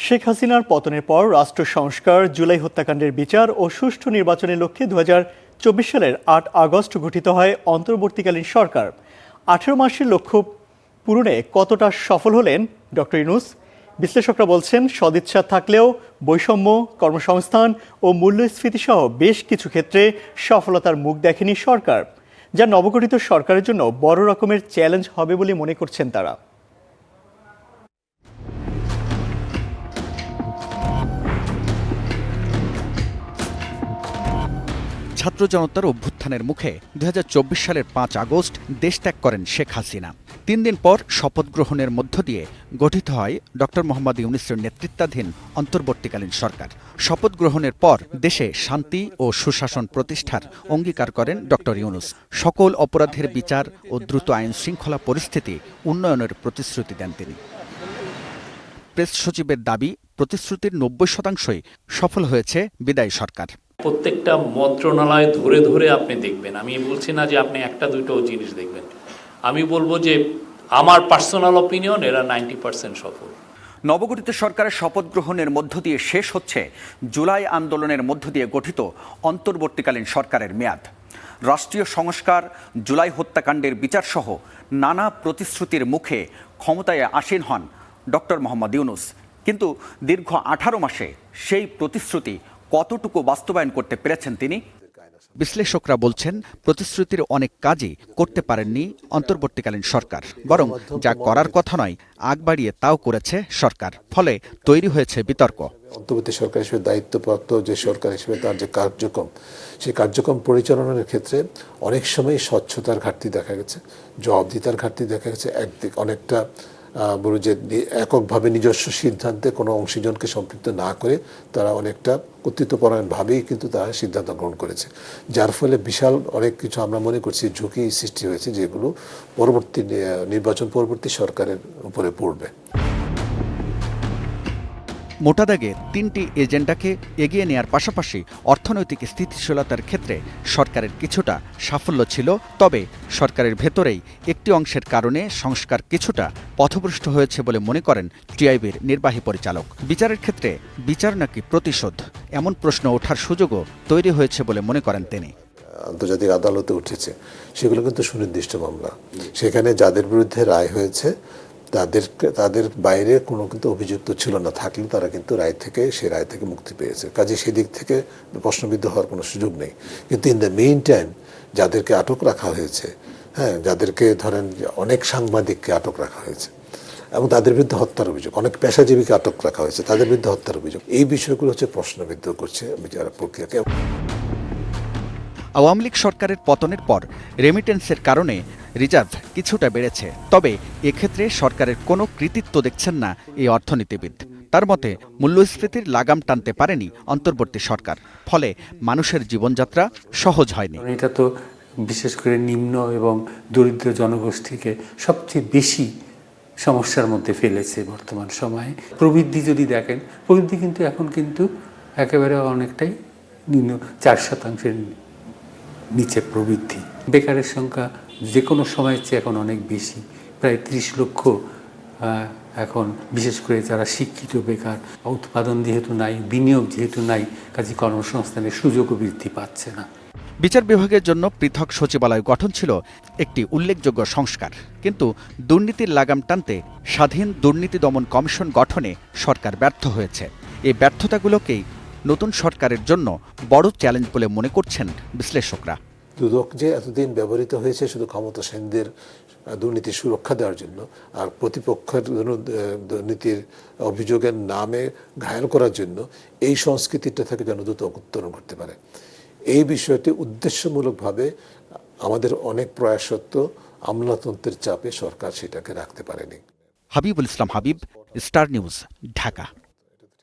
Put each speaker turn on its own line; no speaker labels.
শেখ হাসিনার পতনের পর রাষ্ট্র সংস্কার, জুলাই হত্যাকাণ্ডের বিচার ও সুষ্ঠু নির্বাচনের লক্ষ্যে 2024 সালের 8 আগস্ট গঠিত হয় অন্তর্বর্তীকালীন সরকার। 18 মাসের লক্ষ্য পূরণে কতটা সফল হলেন ডক্টর ইউনূস? বিশ্লেষকরা বলছেন, সদিচ্ছা থাকলেও বৈষম্য, কর্মসংস্থান ও মূল্যস্ফীতিসহ বেশ কিছু ক্ষেত্রে সফলতার মুখ দেখেনি সরকার, যা নবগঠিত সরকারের জন্য বড় রকমের চ্যালেঞ্জ হবে বলে মনে করছেন তারা।
ছাত্র জনতার অভ্যুত্থানের মুখে 2024 সালের 5 আগস্ট দেশ ত্যাগ করেন শেখ হাসিনা। 3 দিন পর শপথ গ্রহণের মধ্য দিয়ে গঠিত হয় ডক্টর মোহাম্মদ ইউনূসের নেতৃত্বাধীন অন্তর্বর্তীকালীন সরকার। শপথ গ্রহণের পর দেশে শান্তি ও সুশাসন প্রতিষ্ঠার অঙ্গীকার করেন ডক্টর ইউনূস। সকল অপরাধের বিচার ও দ্রুত আইন শৃঙ্খলা পরিস্থিতি উন্নয়নের প্রতিশ্রুতি দেন তিনি। প্রেস সচিবের দাবি, প্রতিশ্রুতির 90% সফল হয়েছে বিদায়ী সরকার।
প্রত্যেকটা মন্ত্রণালয় ধরে ধরে আপনি দেখবেন। আমি বলছি না যে আপনি একটা দুটো জিনিস দেখবেন, আমি বলবো যে আমার পার্সোনাল অপিনিয়ন এরা 90% সফল।
নবগঠিত সরকারের শপথ গ্রহণের মধ্য দিয়ে শেষ হচ্ছে জুলাই আন্দোলনের মধ্য দিয়ে গঠিত অন্তর্বর্তীকালীন সরকারের মেয়াদ। রাষ্ট্রীয় সংস্কার, জুলাই হত্যাকাণ্ডের বিচারসহ নানা প্রতিশ্রুতির মুখে ক্ষমতায় আসীন হন ডক্টর মোহাম্মদ ইউনূস। কিন্তু দীর্ঘ 18 মাসে সেই প্রতিশ্রুতি কতটুকু বাস্তবায়ন করতে পেরেছেন তিনি? বিশ্লেষকরা বলছেন, প্রতিশ্রুতির অনেক কাজই করতে পারেননি অন্তর্বর্তীকালীন সরকার, বরং যা করার কথা নয় আগ বাড়িয়ে তাও করেছে সরকার। ফলে তৈরি হয়েছে বিতর্ক।
অন্তর্বর্তী সরকার হিসেবে দায়িত্বপ্রাপ্ত যে সরকার হিসেবে তার যে কার্যক্রম, সেই কার্যক্রম পরিচালনার ক্ষেত্রে অনেক সময় স্বচ্ছতার ঘাটতি দেখা গেছে, জবাবদিহিতার ঘাটতি দেখা গেছে। একদিক অনেকটা বড় যে এককভাবে নিজস্ব সিদ্ধান্তে কোনো অংশীজনকে সম্পৃক্ত না করে তারা অনেকটা কর্তৃত্বপরায়ণভাবেই কিন্তু তারা সিদ্ধান্ত গ্রহণ করেছে, যার ফলে বিশাল অনেক কিছু আমরা মনে করছি ঝুঁকি সৃষ্টি হয়েছে, যেগুলো পরবর্তী নির্বাচন পরবর্তী সরকারের উপরে পড়বে।
মোটা দাগে 3টি এজেন্ডাকে এগিয়ে নেয়ার পাশাপাশি অর্থনৈতিক স্থিতিশীলতার ক্ষেত্রে সরকারের কিছুটা সাফল্য ছিল। তবে সরকারের ভেতরেই একটি অংশের কারণে সংস্কার কিছুটা পথভ্রষ্ট হয়েছে বলে মনে করেন টিআইবির নির্বাহী পরিচালক। বিচারের ক্ষেত্রে বিচার নাকি প্রতিশোধ, এমন প্রশ্ন ওঠার সুযোগও তৈরি হয়েছে বলে মনে করেন তিনি।
আন্তর্জাতিক আদালতে উঠেছে, সেগুলো কিন্তু সুনির্দিষ্ট মামলা। সেখানে যাদের বিরুদ্ধে রায় হয়েছে তাদের বাইরে কোনো কিন্তু অভিযুক্ত ছিল না, থাকলে তারা কিন্তু সে রায় থেকে মুক্তি পেয়েছে। কাজে সেদিক থেকে প্রশ্নবিদ্ধ হওয়ার কোনো সুযোগ নেই। কিন্তু ইন দ্য মেইন টাইম যাদেরকে আটক রাখা হয়েছে, যাদেরকে ধরেন অনেক সাংবাদিককে আটক রাখা হয়েছে এবং তাদের বিরুদ্ধে হত্যার অভিযোগ, অনেক পেশাজীবীকে আটক রাখা হয়েছে, তাদের বিরুদ্ধে হত্যার অভিযোগ, এই বিষয়গুলো হচ্ছে প্রশ্নবিদ্ধ করছে বিচার প্রক্রিয়াকে।
আওয়ামী লীগ সরকারের পতনের পর রেমিটেন্সের কারণে রিজার্ভ কিছুটা বেড়েছে। তবে এক্ষেত্রে সরকারের কোনো কৃতিত্ব দেখছেন না এই অর্থনীতিবিদ। তার মতে, মূল্যস্ফীতির লাগাম টানতে পারেনি অন্তর্বর্তী সরকার, ফলে মানুষের জীবনযাত্রা সহজ হয়নি।
এটা তো বিশেষ করে নিম্ন এবং দরিদ্র জনগোষ্ঠীকে সবচেয়ে বেশি সমস্যার মধ্যে ফেলেছে বর্তমান সময়ে। প্রবৃদ্ধি যদি দেখেন, প্রবৃদ্ধি কিন্তু এখন কিন্তু একেবারে অনেকটাই নিম্ন 4% নিচে প্রবৃদ্ধি। বেকারের সংখ্যা যে কোনো সময়ের চেয়ে এখন অনেক বেশি, প্রায় 30 লক্ষ এখন, বিশেষ করে যারা শিক্ষিত বেকার। উৎপাদন যেহেতু নাই, বিনিয়োগ যেহেতু নাই, কাজে কর্মসংস্থানের সুযোগও বৃদ্ধি পাচ্ছে না।
বিচার বিভাগের জন্য পৃথক সচিবালয় গঠন ছিল একটি উল্লেখযোগ্য সংস্কার, কিন্তু দুর্নীতির লাগাম টানতে স্বাধীন দুর্নীতি দমন কমিশন গঠনে সরকার ব্যর্থ হয়েছে। এই ব্যর্থতাগুলোকেই নতুন সরকারের জন্য বড় চ্যালেঞ্জ বলে মনে করছেন বিশ্লেষকরা।
দুদক যে এতদিন ব্যবহৃত হয়েছে শুধু ক্ষমতাসীনদের দুর্নীতি সুরক্ষা দেওয়ার জন্য, আর প্রতিপক্ষের দুর্নীতির অভিযোগের নামে ঘায়াল করার জন্য, এই সংস্কৃতিটা থেকে যেন দ্রুত উত্তরণ করতে পারে, এই বিষয়টি উদ্দেশ্যমূলকভাবে আমাদের অনেক প্রয়াস সত্ত্বেও আমলাতন্ত্রের চাপে সরকার সেটাকে রাখতে পারেনি।
হাবিবুল ইসলাম হাবিব, স্টার নিউজ, ঢাকা।